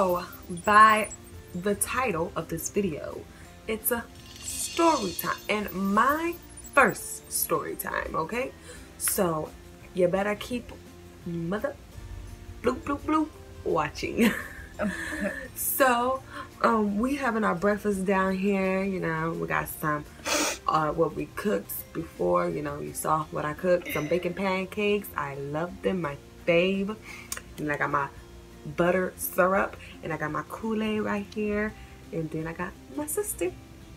So, by the title of this video, it's a story time, and my first story time, okay? So, you better keep mother bloop bloop bloop watching. So, we having our breakfast down here, you know, we got some, what we cooked before, you know, you saw what I cooked, some bacon pancakes, I love them, my fave, and I got my butter syrup, and I got my Kool-Aid right here, and then I got my sister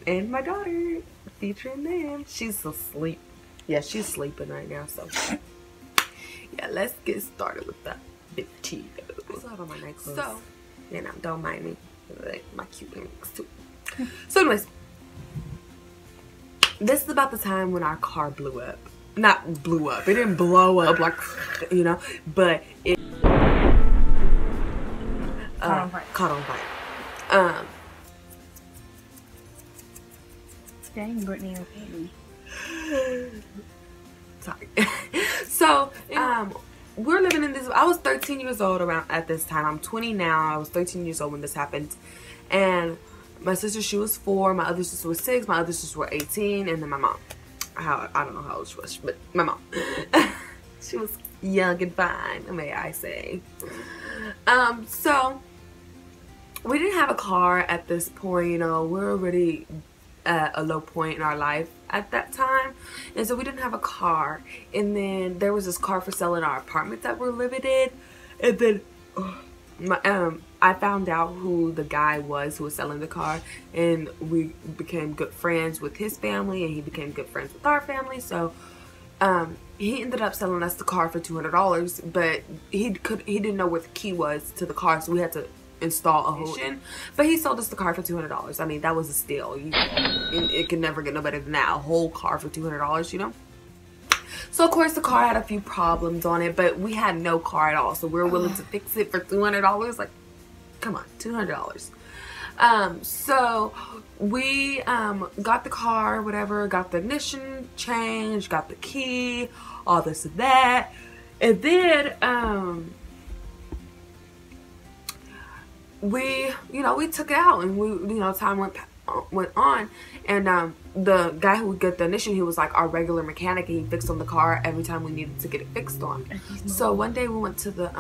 and my daughter, featuring them. She's asleep. Yeah, she's sleeping right now, so yeah, let's get started with the video. I still have on my night clothes, so you know, don't mind me, like my cute earrings too. So anyways, this is about the time when our car blew up. Not blew up, it didn't blow up like, you know, but it caught on fire. Dang, Brittany, okay. Sorry. So, we're living in this. I was 13 years old around at this time. I'm 20 now. I was 13 years old when this happened, and my sister, she was 4. My other sister was 6. My other sister were 18, and then my mom. I don't know how old she was, but my mom. She was young and fine, may I say. So we didn't have a car at this point. You know, we're already at a low point in our life at that time, and so we didn't have a car. And then there was this car for sale in our apartment that we're living in, and then I found out who the guy was who was selling the car, and we became good friends with his family, and he became good friends with our family. So he ended up selling us the car for $200, but he didn't know what the key was to the car, so we had to install a whole engine. But he sold us the car for $200. I mean, that was a steal. It can never get no better than that. A whole car for $200, you know. So of course the car had a few problems on it, but we had no car at all, so we were willing to fix it for $200. Like, come on, $200. So we got the car, whatever, got the ignition changed, got the key, all this and that, and then we took it out, and time went on, and the guy who would get the ignition, he was like our regular mechanic, and he fixed on the car every time we needed to get it fixed on. So one day we went to the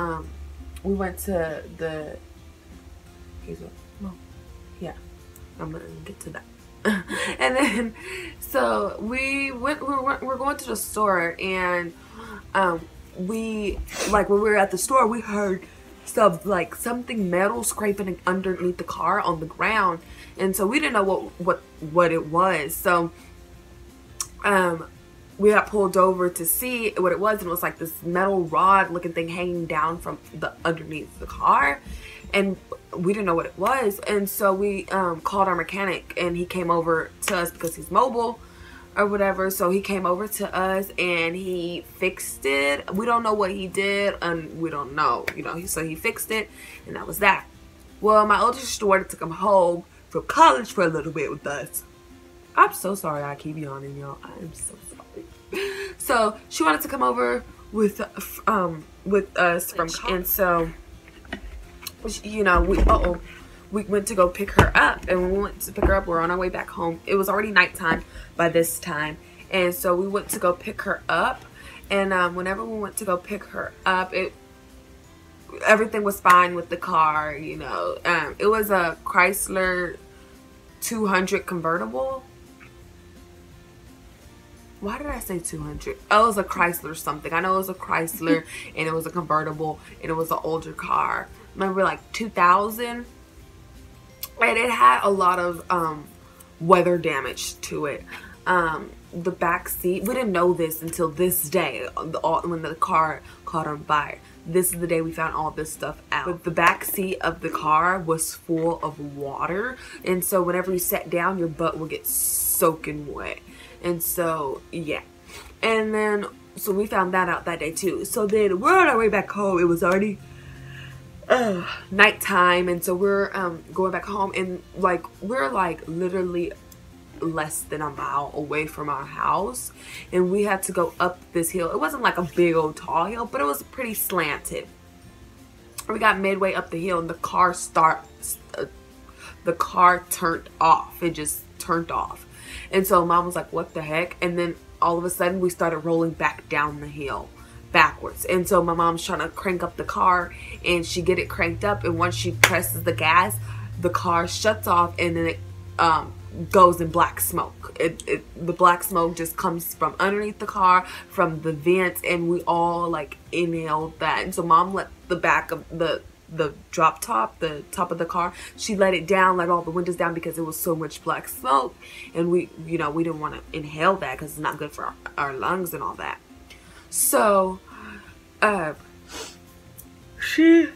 yeah, I'm gonna get to that. And then so we're going to the store, and when we were at the store, we heard something metal scraping underneath the car on the ground, and so we didn't know what it was. So we got pulled over to see what it was, and it was like this metal rod looking thing hanging down from the underneath the car, and we didn't know what it was. And so we called our mechanic, and he came over to us because he's mobile or whatever. So he came over to us and he fixed it. We don't know what he did, and we don't know, so he fixed it, and that was that. Well, my older sister wanted to come home from college for a little bit with us. I'm so sorry I keep yawning, y'all. I am so sorry. So she wanted to come over with us from college, and so we went to go pick her up, and when we went to pick her up, we're on our way back home. It was already nighttime by this time, and so we went to go pick her up, and whenever we went to go pick her up, everything was fine with the car. It was a Chrysler 200 convertible. Why did I say 200? Oh, it was a Chrysler something. I know it was a Chrysler, and it was a convertible, and it was an older car. Remember, like 2000, and it had a lot of weather damage to it. The back seat, we didn't know this until this day, when the car caught on fire. This is the day we found all this stuff out. But the back seat of the car was full of water, and so whenever you sat down, your butt would get soaking wet. And so yeah, and then so we found that out that day too. So then we're on our way back home. It was already nighttime, and so we're going back home, and we're literally less than a mile away from our house, and we had to go up this hill. It wasn't like a big old tall hill, but it was pretty slanted. We got midway up the hill and the car turned off. It just turned off. And so Mom was like, what the heck? And then all of a sudden we started rolling back down the hill backwards. And so my mom's trying to crank up the car, and she get it cranked up, and once she presses the gas, the car shuts off, and then it goes in black smoke. The black smoke just comes from underneath the car, from the vents, and we all like inhaled that. And so Mom let the back of the top of the car, she let it down, let all the windows down, because it was so much black smoke, and we didn't want to inhale that because it's not good for our lungs and all that. So she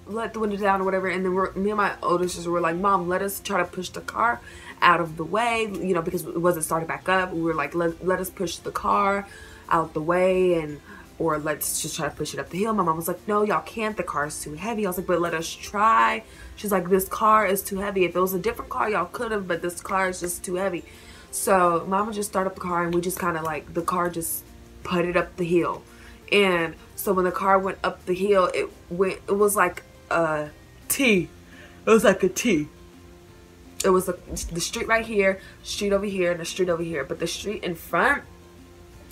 let the window down or whatever, and then me and my older sister were like, Mom, let us try to push the car out of the way, because it wasn't starting back up. We were like, let us push the car out the way, or let's just try to push it up the hill. My mom was like, no, y'all can't, the car is too heavy. I was like, but let us try. She's like, this car is too heavy. If it was a different car, y'all could have, but this car is just too heavy. So Mama just started up the car, and we just kind of like, the car just putted up the hill. And so when the car went up the hill, it was like a T. It was like a T. It was the street right here, street over here, and the street over here. But the street in front,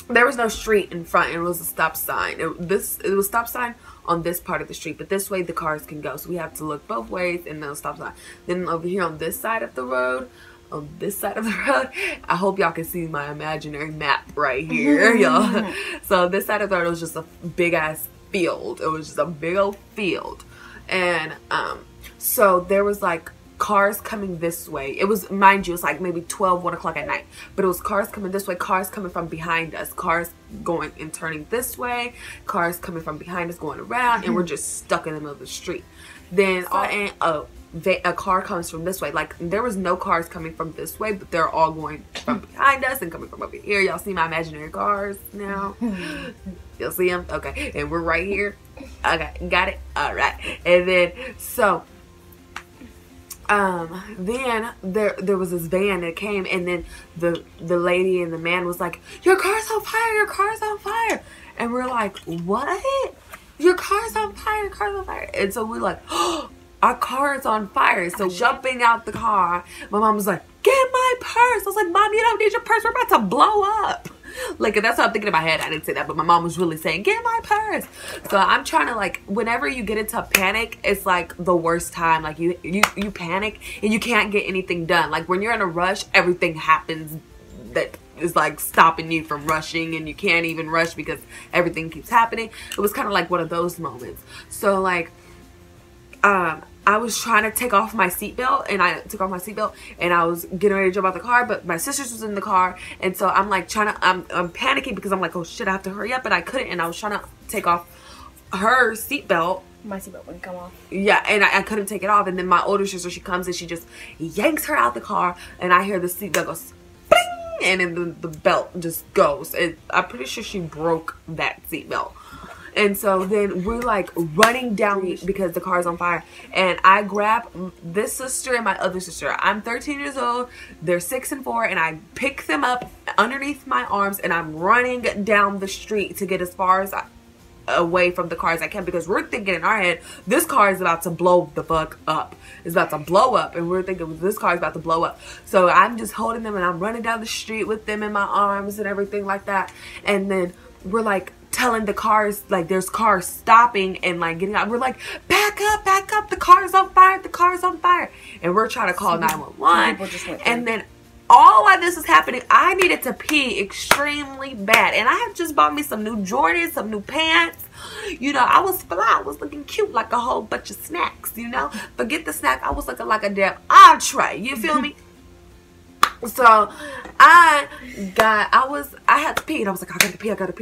there was no street in front. It was a stop sign. It was a stop sign on this part of the street, but this way the cars can go. So we have to look both ways, and then a stop sign. Then over here on this side of the road, I hope y'all can see my imaginary map right here, y'all. So this side of the road was just a big ass field. It was just a big old field, and so there was like cars coming this way. It was, mind you, it's like maybe 1 o'clock at night, but it was cars coming this way, cars coming from behind us, cars going and turning this way, cars coming from behind us going around, and we're just stuck in the middle of the street. Then a car comes from this way. Like, there was no cars coming from this way, but they're all going from behind us and coming from over here. Y'all see my imaginary cars now? You'll see them? Okay. And we're right here. Okay, got it? All right. And then, so then there was this van that came, and then the lady and the man was like, your car's on fire, your car's on fire. And we're like, what? Your car's on fire, your car's on fire. And so we're like, oh, our car is on fire. So jumping out the car, my mom was like, get my purse. I was like, Mom, you don't need your purse, we're about to blow up. Like, that's what I'm thinking in my head. I didn't say that, but my mom was really saying, get my purse. So I'm trying to, like, whenever you get into panic, it's like the worst time. Like, you panic and you can't get anything done. Like, when you're in a rush, everything happens that is like stopping you from rushing, and you can't even rush because everything keeps happening. It was kind of like one of those moments. So like I was trying to take off my seatbelt, and I took off my seatbelt, and I was getting ready to jump out the car, but my sister was in the car, and so I'm like I'm panicking because I'm like, oh shit, I have to hurry up, and I couldn't, and I was trying to take off her seatbelt. My seatbelt wouldn't come off. Yeah, and I couldn't take it off, and then my older sister, she comes and she just yanks her out the car, and I hear the seatbelt goes bing, and then the belt just goes, and I'm pretty sure she broke that seatbelt. And so then we're like running down because the car's on fire, and I grab this sister and my other sister. I'm 13 years old, they're 6 and 4, and I pick them up underneath my arms, and I'm running down the street to get as far as away from the car as I can, because we're thinking in our head, this car is about to blow the fuck up. It's about to blow up, and we're thinking this car is about to blow up. So I'm just holding them, and I'm running down the street with them in my arms and everything like that. And then we're like telling the cars, like, there's cars stopping and like getting out. We're like, back up, the car's on fire, the car's on fire. And we're trying to call 911. And then all while this is happening, I needed to pee extremely bad, and I had just bought me some new Jordans, some new pants. You know, I was fly, I was looking cute, like a whole bunch of snacks, you know. Forget the snack, I was looking like a damn entree, you feel me? So I had to pee, and I was like, I gotta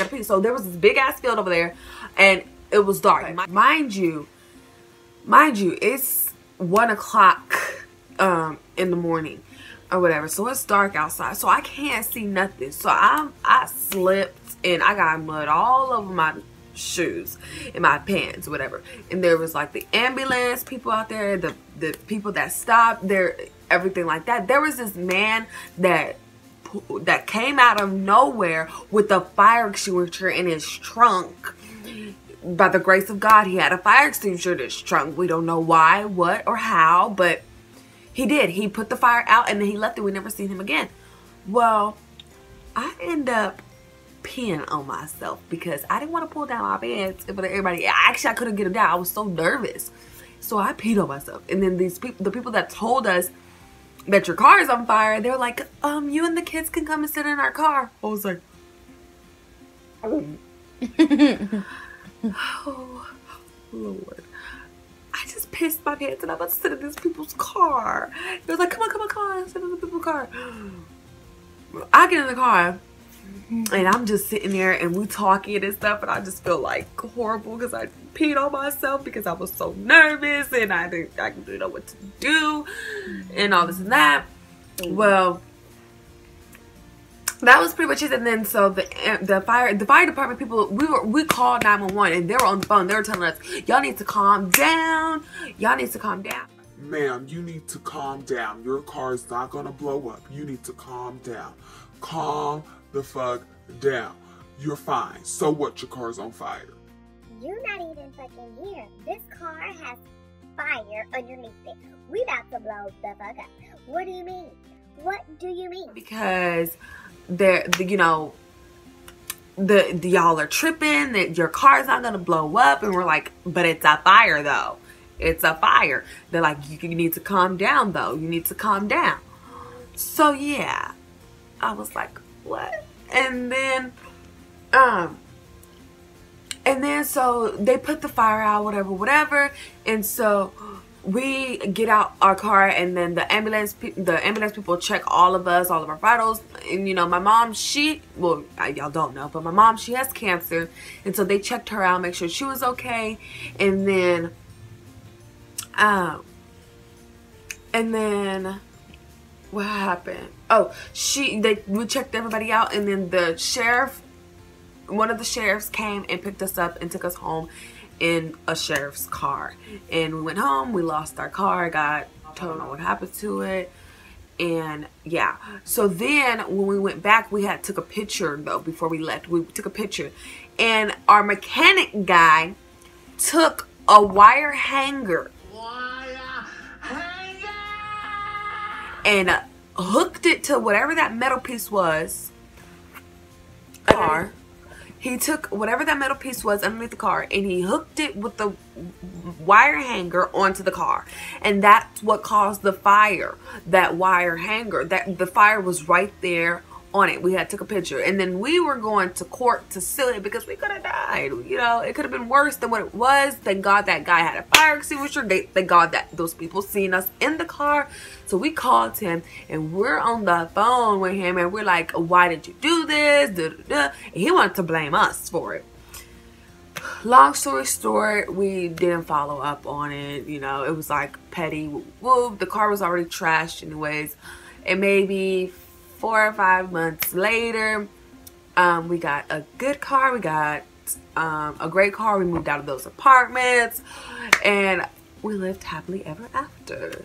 pee. So there was this big ass field over there, and it was dark. Mind you, it's 1 o'clock in the morning or whatever. So it's dark outside, so I can't see nothing. So I slipped, and I got mud all over my shoes and my pants, whatever. And there was like the ambulance people out there, the people that stopped there, everything like that. There was this man that came out of nowhere with a fire extinguisher in his trunk, by the grace of God, he had a fire extinguisher in his trunk. We don't know why, what, or how, but he did. He put the fire out and then he left it. We never seen him again. Well, I end up peeing on myself because I didn't want to pull down my pants in front of everybody. Actually, I couldn't get them down. I was so nervous. So I peed on myself. And then these people, the people that told us that your car is on fire, they're like, you and the kids can come and sit in our car. I was like, oh, Lord. I just pissed my pants and I'm about to sit in these people's car. They was like, come on, sit in the people's car. I get in the car and I'm just sitting there and we talking and stuff, and I just feel like horrible because I peed on myself because I was so nervous and I didn't know what to do and all this and that. Well, that was pretty much it. And then so the fire department people, we called 911 and they were on the phone. They were telling us, y'all need to calm down. Y'all need to calm down. Ma'am, you need to calm down. Your car is not gonna blow up. You need to calm down. Calm the fuck down. You're fine. So what? Your car's on fire. You're not even fucking here. This car has fire underneath it. We about to blow the fuck up. What do you mean? What do you mean? Because y'all are tripping that your car's not gonna blow up, and we're like, but it's a fire though. It's a fire. They're like, you need to calm down though. You need to calm down. So yeah, I was like, what? And then so they put the fire out, whatever. And so we get out our car, and then the ambulance people check all of our vitals. And you know, my mom, y'all don't know, but my mom, she has cancer, and so they checked her out, make sure she was okay. And then what happened? Oh, we checked everybody out, and then one of the sheriffs came and picked us up and took us home in a sheriff's car. And we went home. We lost our car. I don't know what happened to it. And yeah, so then when we went back, we took a picture though before we left. We took a picture, and our mechanic guy took a wire hanger and hooked it to whatever that metal piece was. He took whatever that metal piece was underneath the car, and he hooked it with the wire hanger onto the car. And that's what caused the fire, that wire hanger. The fire was right there on it. We took a picture. And then we were going to court to sue it because we could have died. You know, it could have been worse than what it was. Thank God that guy had a fire extinguisher. Thank God that those people seen us in the car. So we called him, and we're on the phone with him, and we're like, why did you do this? And he wanted to blame us for it. Long story short, we didn't follow up on it. You know, it was like petty. Whoop. The car was already trashed anyways. And maybe 4 or 5 months later, we got a good car. We got a great car. We moved out of those apartments, and we lived happily ever after.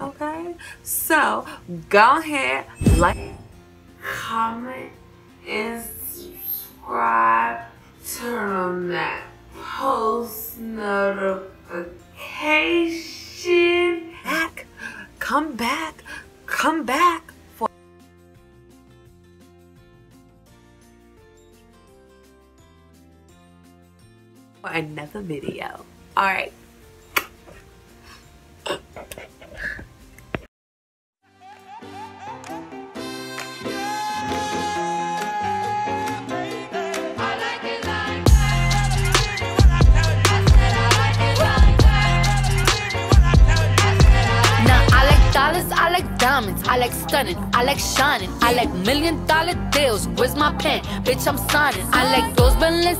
Okay, so go ahead, like, comment, and subscribe. Turn on that post notification. Come back for another video. All right. I like diamonds, I like stunning, I like shining, I like $1 million deals. Where's my pen? Bitch, I'm signing. I like those Balenciagas.